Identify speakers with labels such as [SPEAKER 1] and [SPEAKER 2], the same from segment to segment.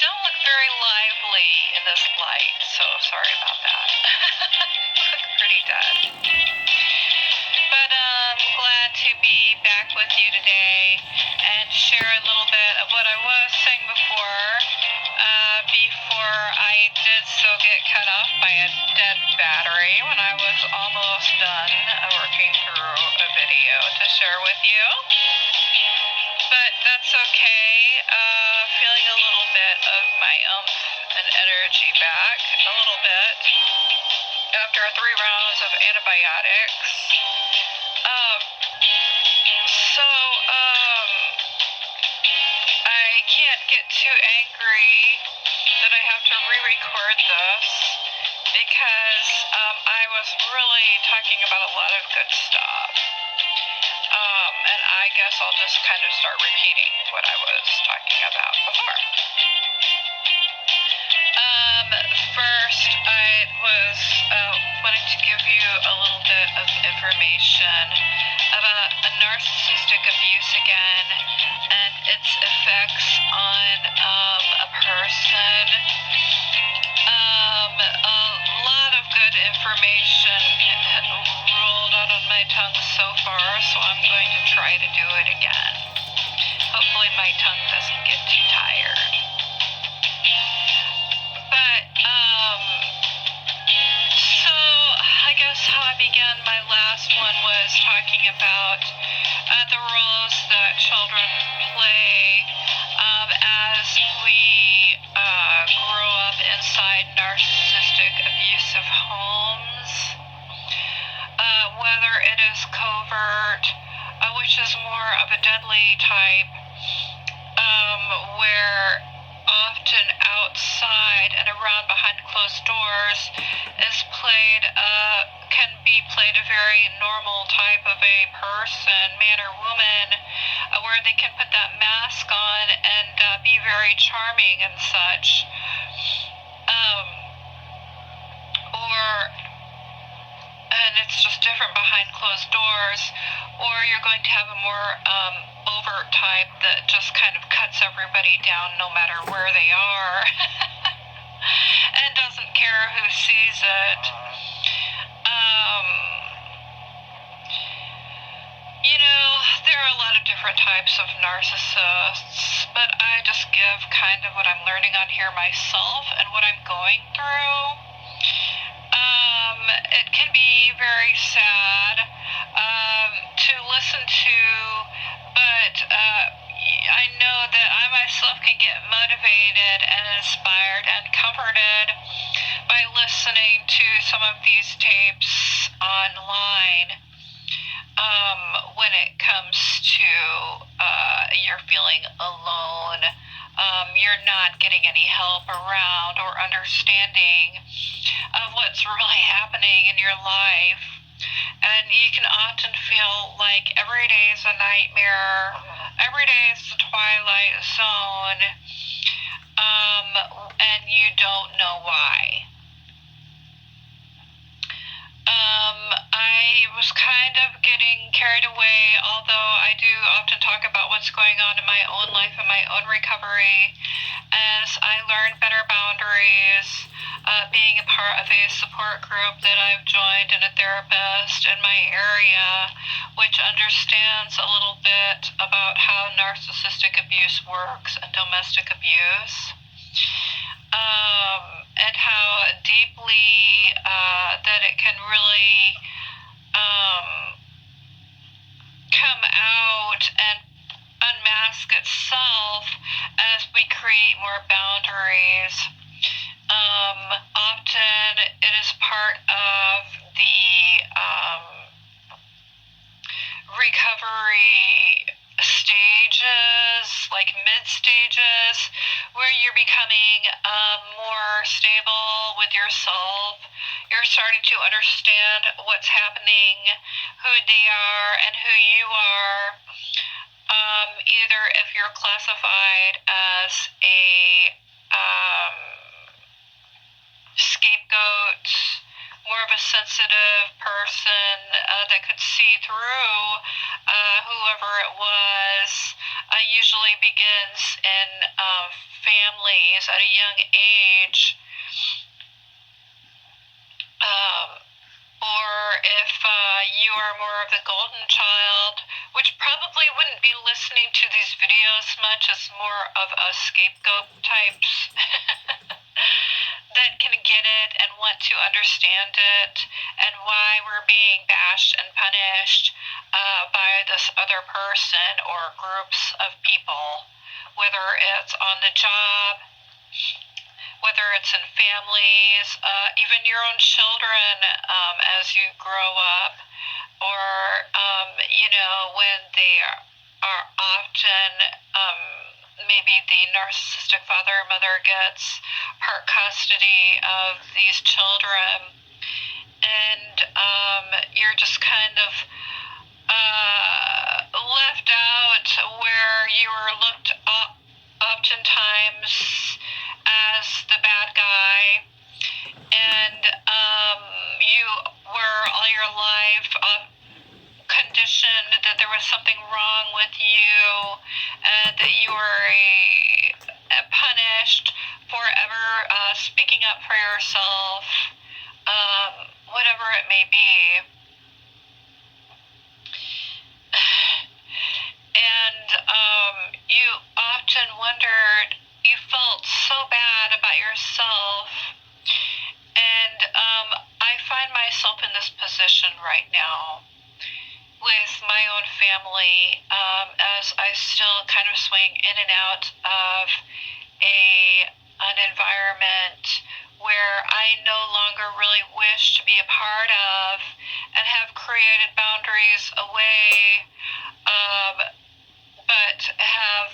[SPEAKER 1] don't look very lively in this light, so sorry about that. Look pretty dead. But glad to be back with you today and share a little bit of what I was saying before I did so get cut off by a dead battery when I was almost done working through a video to share with you. But that's okay. Feeling a little bit of my oomph and energy back, a little bit, after 3 rounds of antibiotics. I can't get too angry that I have to re-record this because I was really talking about a lot of good stuff. And I guess I'll just kind of start repeating what I was talking about before. First, I was wanting to give you a little bit of information about narcissistic abuse again and its effects on a person. A lot of good information rolled out on my tongue so far, so I'm going to try to do it again. Hopefully my tongue doesn't get too tired. But, so I guess how I began my last one was talking about the roles that children play as we grow up inside narcissistic, abusive homes, whether it is covert, which is more of a deadly type, where often outside and around behind closed doors can be played a very normal type of a person, man or woman, where they can put that mask on and be very charming and such. And it's just different behind closed doors, or you're going to have a more overt type that just kind of cuts everybody down no matter where they are and doesn't care who sees it. There are a lot of different types of narcissists, but I just give kind of what I'm learning on here myself and what I'm going through. It can be very sad to listen to, but I know that I myself can get motivated and inspired and comforted by listening to some of these tapes online. When it comes to you're feeling alone, you're not getting any help around or understanding of what's really happening in your life, and you can often feel like every day is a nightmare, every day is the twilight zone, and you don't know why. I was kind of getting carried away, although I do often talk about what's going on in my own life and my own recovery as I learn better boundaries, being a part of a support group that I've joined and a therapist in my area, which understands a little bit about how narcissistic abuse works and domestic abuse. And how deeply that it can really come out and unmask itself as we create more boundaries. Often it is part of the recovery stages, like mid-stages, where you're becoming more stable with yourself. You're starting to understand what's happening, who they are, and who you are. Either if you're classified as a scapegoat, more of a sensitive person that could see through whoever it was, usually begins in families at a young age. Or if you are more of the golden child, which probably wouldn't be listening to these videos much, as more of a scapegoat types that can get it and want to understand it and why we're being bashed and punished by this other person or groups of people, whether it's on the job, whether it's in families, even your own children as you grow up, or, when they are often, maybe the narcissistic father or mother gets part custody of these children, and you're just kind of left out, where you were looked up oftentimes as the bad guy, and you were all your life conditioned that there was something wrong with you, and that you were punished for ever speaking up for yourself, whatever it may be. And you often wondered, you felt so bad about yourself. And I find myself in this position right now with my own family, as I still kind of swing in and out of an environment where I no longer really wish to be a part of, and have created boundaries away, but have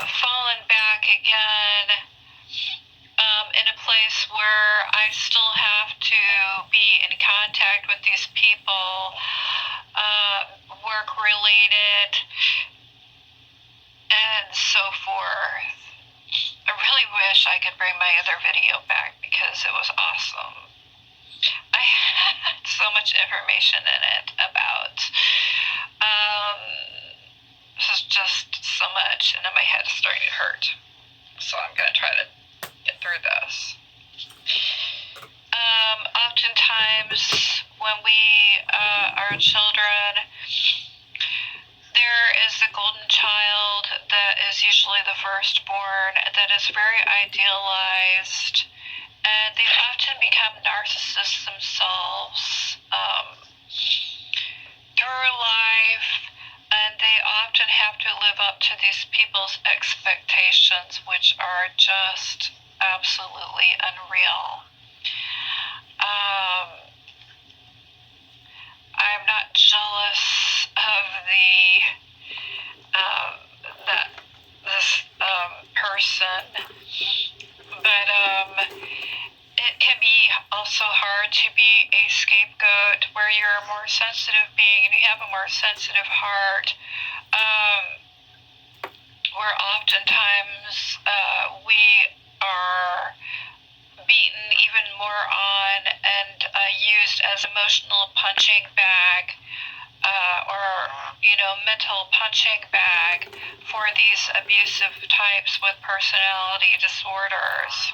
[SPEAKER 1] fallen back again in a place where I still have to be in contact with these people, work-related, and so forth. I really wish I could bring my other video back because it was awesome. I had so much information in it about, this is just so much, and then my head is starting to hurt. So I'm going to try to get through this. Oftentimes, when we are children, there is the golden child that is usually the firstborn, that is very idealized, and they often become narcissists themselves through life, and they often have to live up to these people's expectations, which are just absolutely unreal. I'm not jealous of this person, but it can be also hard to be a scapegoat, where you're a more sensitive being and you have a more sensitive heart, where oftentimes we are beaten even more on and used as emotional punching bag, or mental punching bag for these abusive types with personality disorders.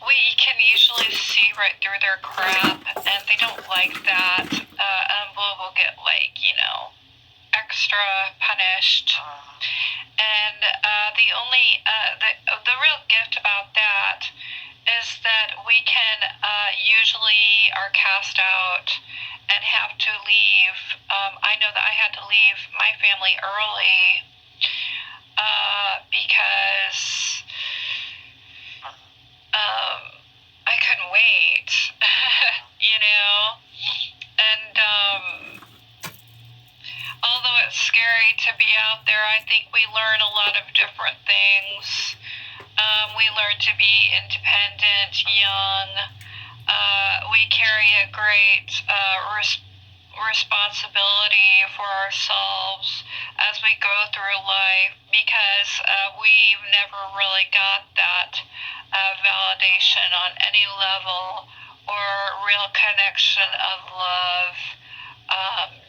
[SPEAKER 1] We can usually see right through their crap, and they don't like that, and we'll get extra punished. And the only the real gift about that is that we can usually are cast out and have to leave. I know that I had to leave my family early because I couldn't wait, and although it's scary to be out there, I think we learn a lot of different things. We learn to be independent, young. We carry a great responsibility for ourselves as we go through life, because we've never really got that validation on any level or real connection of love,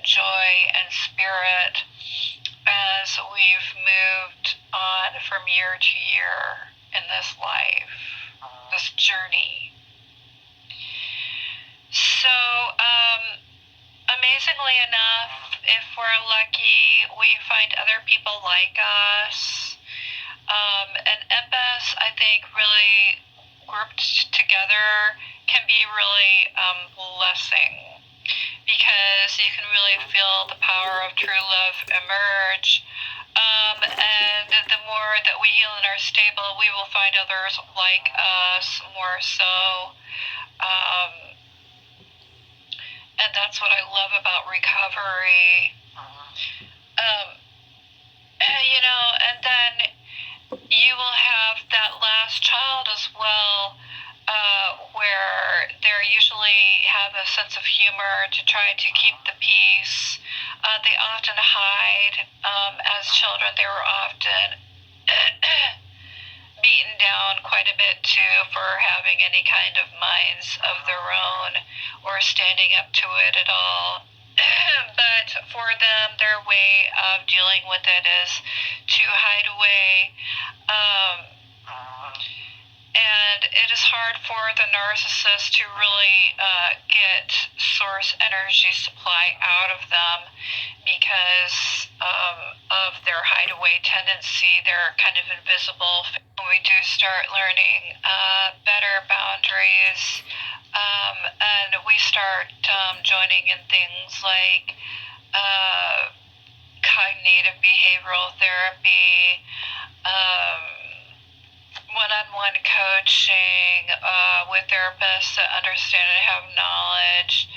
[SPEAKER 1] joy, and spirit as we've moved on from year to year in this life, this journey. So, amazingly enough, if we're lucky, we find other people like us. And empaths, I think, really grouped together can be really blessing, because you can really feel the power of true love emerge. And the more that we heal and are stable, we will find others like us more so. And that's what I love about recovery. And then you will have that last child as well, where they usually have a sense of humor to try to keep the peace. They often hide. As children, they were often beaten down quite a bit too for having any kind of minds of their own or standing up to it at all. But for them, their way of dealing with it is to hide away. And it is hard for the narcissist to really get source energy supply out of them because of their hideaway tendency. They're kind of invisible. We do start learning better boundaries, and we start joining in things like cognitive behavioral therapy, one-on-one coaching with therapists that understand and have knowledge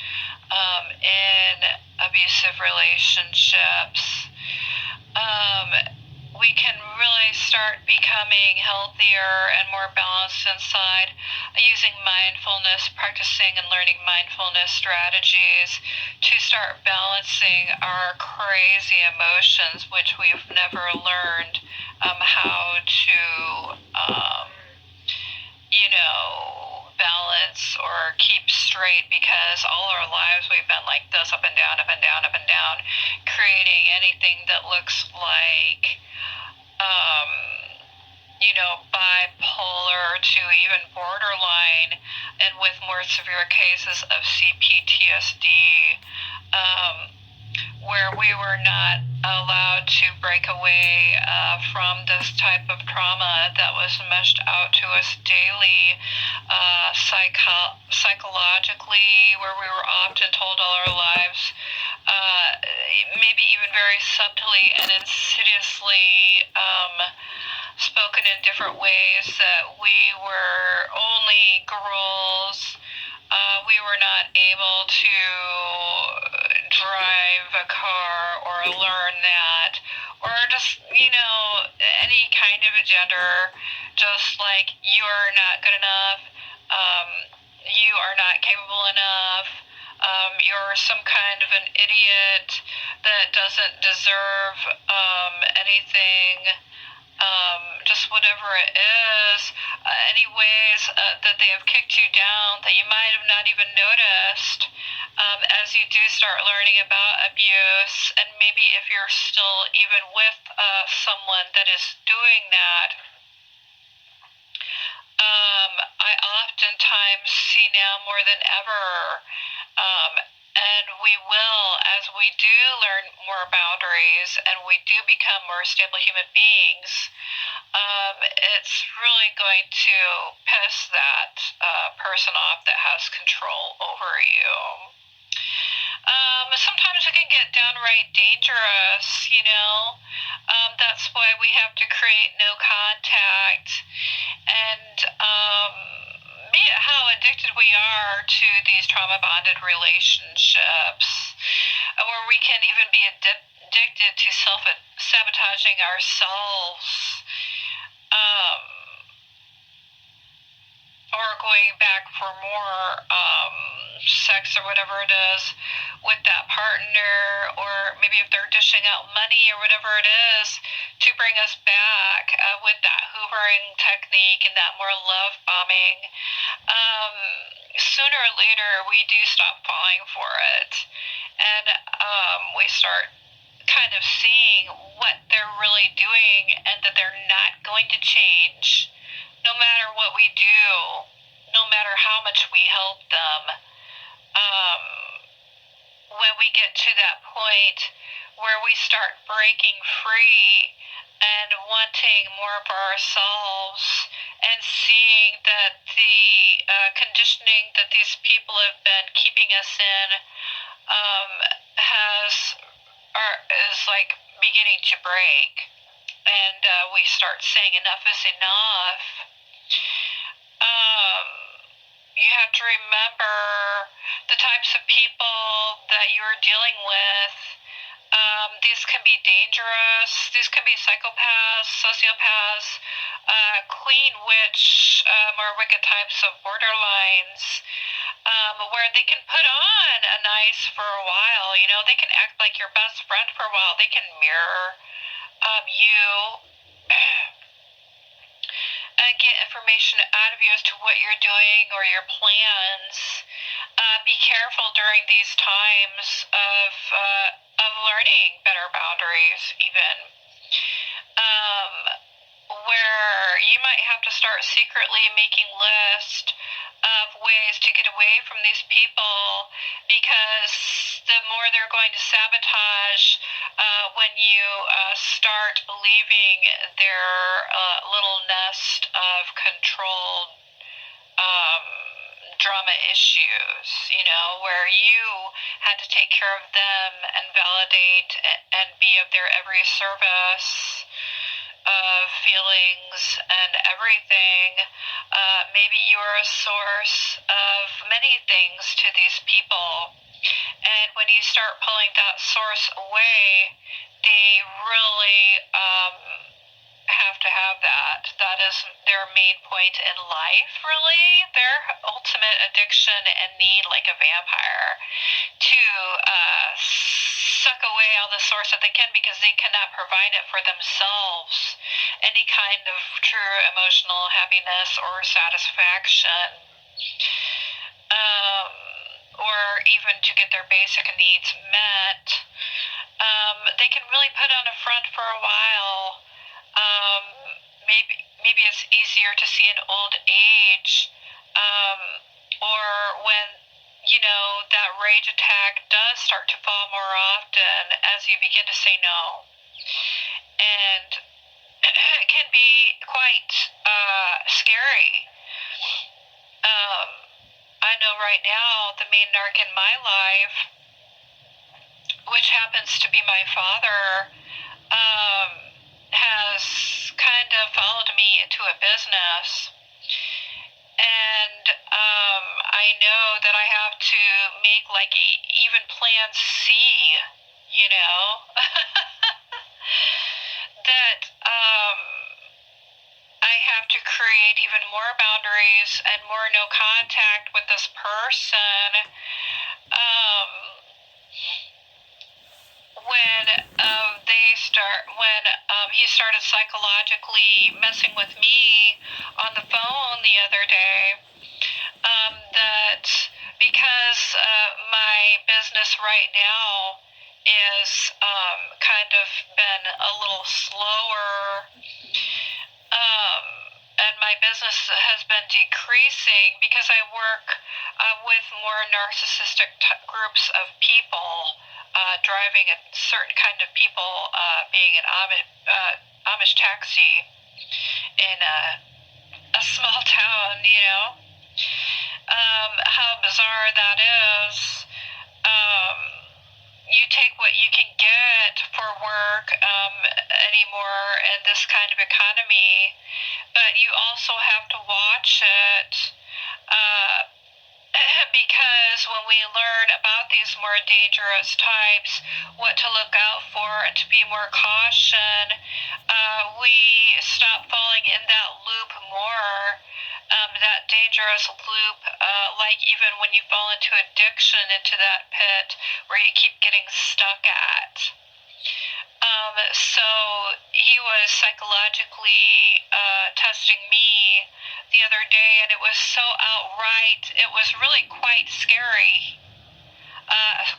[SPEAKER 1] in abusive relationships. We can really start becoming healthier and more balanced inside using mindfulness, practicing and learning mindfulness strategies to start balancing our crazy emotions, which we've never learned how to, balance or keep straight, because all our lives we've been like this, up and down, up and down, up and down, creating anything that looks like bipolar to even borderline, and with more severe cases of CPTSD, where we were not allowed to break away from this type of trauma that was meshed out to us daily, psychologically, where we were often told all our lives, maybe even very subtly and insidiously spoken in different ways, that we were only girls. We were not able to drive a car or learn that, or just, any kind of a gender, just like you're not good enough, you are not capable enough, you're some kind of an idiot that doesn't deserve anything. Just whatever it is, any ways that they have kicked you down that you might have not even noticed as you do start learning about abuse. And maybe if you're still even with someone that is doing that, I oftentimes see now more than ever, and we will, as we do learn more boundaries and we do become more stable human beings, it's really going to piss that person off that has control over you. Sometimes it can get downright dangerous, that's why we have to create no contact. And how addicted we are to these trauma-bonded relationships, where we can even be addicted to self-sabotaging ourselves, or going back for more sex or whatever it is with that partner, or maybe if they're dishing out money or whatever it is, to bring us back with that hoovering technique and that more love bombing. sooner or later we do stop falling for it, and we start kind of seeing what they're really doing and that they're not going to change no matter what we do, no matter how much we help them. When we get to that point where we start breaking free and wanting more for ourselves and seeing that the conditioning that these people have been keeping us in is like beginning to break, and we start saying enough is enough. You have to remember the types of people that you're dealing with. These can be dangerous. These can be psychopaths, sociopaths, queen witch, or wicked types of borderlines, where they can put on a nice for a while. You know, they can act like your best friend for a while. They can mirror you. Get information out of you as to what you're doing or your plans. Be careful during these times of learning better boundaries, even. Where you might have to start secretly making lists of ways to get away from these people, because the more they're going to sabotage when you start leaving their little nest of controlled drama issues, you know, where you had to take care of them and validate and be of their every service of feelings and everything. Maybe you are a source of many things to these people, and when you start pulling that source away, they really have to have that. That is their main point in life, really. Their ultimate addiction and need, like a vampire, to suck away all the source that they can, because they cannot provide it for themselves, any kind of true emotional happiness or satisfaction, or even to get their basic needs met. They can really put on a front for a while. Maybe it's easier to see in old age, or when, you know, that rage attack does start to fall more often as you begin to say no. And it can be quite scary. I know right now the main narc in my life, which happens to be my father, has kind of followed me into a business, and I know that I have to make like even plan C, you know, that I have to create even more boundaries and more no contact with this person. When he started psychologically messing with me on the phone the other day, that because my business right now is kind of been a little slower, and my business has been decreasing because I work with more narcissistic groups of people, driving a certain kind of people, being an Amish taxi in a small town, you know. How bizarre that is. You take what you can get for work anymore in this kind of economy, but you also have to watch it, because when we learn about these more dangerous types, what to look out for and to be more caution, we stop falling in that loop more, that dangerous loop, like even when you fall into addiction, into that pit where you keep getting stuck at. So he was psychologically testing me the other day, and it was so outright. It was really quite scary,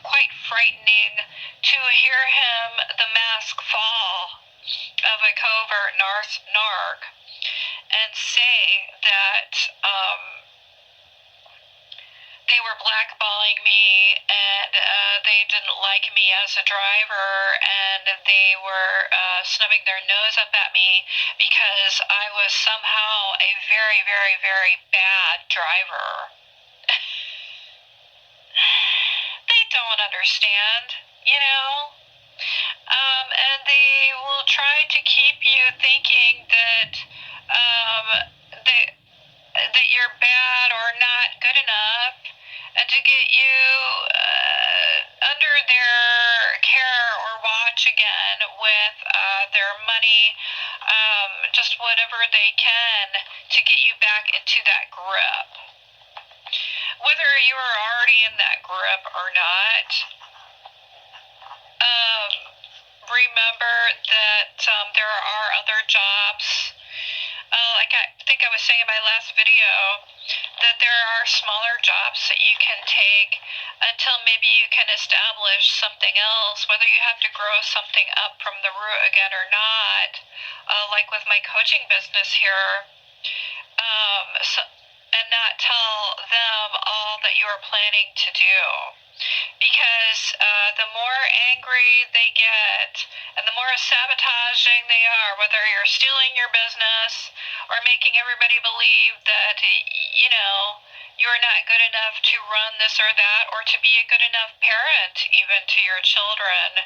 [SPEAKER 1] quite frightening to hear him, the mask fall of a covert narc, and say that they were blackballing me, and they didn't like me as a driver, and they were snubbing their nose up at me because I was somehow a very, very, very bad driver. They don't understand, you know? And they will try to keep you thinking that that you're bad or not good enough, and to get you under their care or watch again with their money, just whatever they can to get you back into that grip. Whether you are already in that grip or not, remember that there are other jobs. Like I think I was saying in my last video, that there are smaller jobs that you can take until maybe you can establish something else, whether you have to grow something up from the root again or not, like with my coaching business here, and not tell them all that you are planning to do. Because the more angry they get and the more sabotaging they are, whether you're stealing your business or making everybody believe that, you know, you're not good enough to run this or that, or to be a good enough parent even to your children,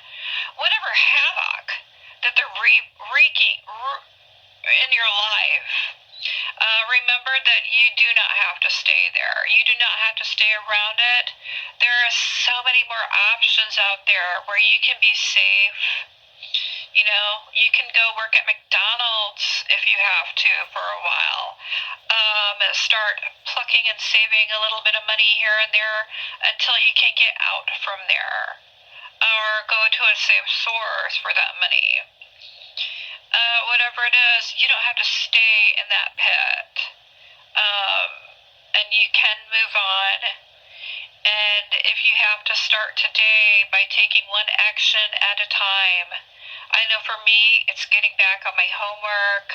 [SPEAKER 1] whatever havoc that they're wreaking in your life, remember that you do not have to stay there. You do not have to stay around it. There are so many more options out there where you can be safe. You know, you can go work at McDonald's if you have to for a while. Start plucking and saving a little bit of money here and there until you can get out from there. Or go to a safe source for that money. Whatever it is, you don't have to stay in that pit. And you can move on. And if you have to start today by taking one action at a time, I know for me, it's getting back on my homework.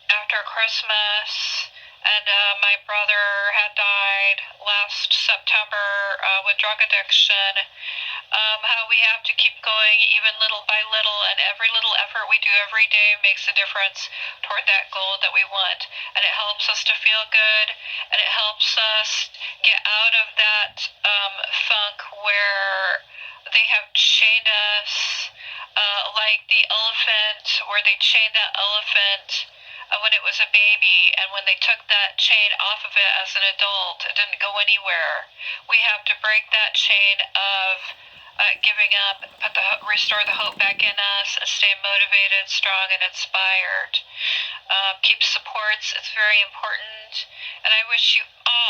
[SPEAKER 1] After Christmas, and my brother had died last September with drug addiction. How we have to keep going even little by little, and every little effort we do every day makes a difference toward that goal that we want, and it helps us to feel good, and it helps us get out of that funk where they have chained us, like the elephant, where they chained that elephant when it was a baby, and when they took that chain off of it as an adult, it didn't go anywhere. We have to break that chain of giving up, restore the hope back in us, and stay motivated, strong, and inspired. Keep supports, it's very important, and I wish you all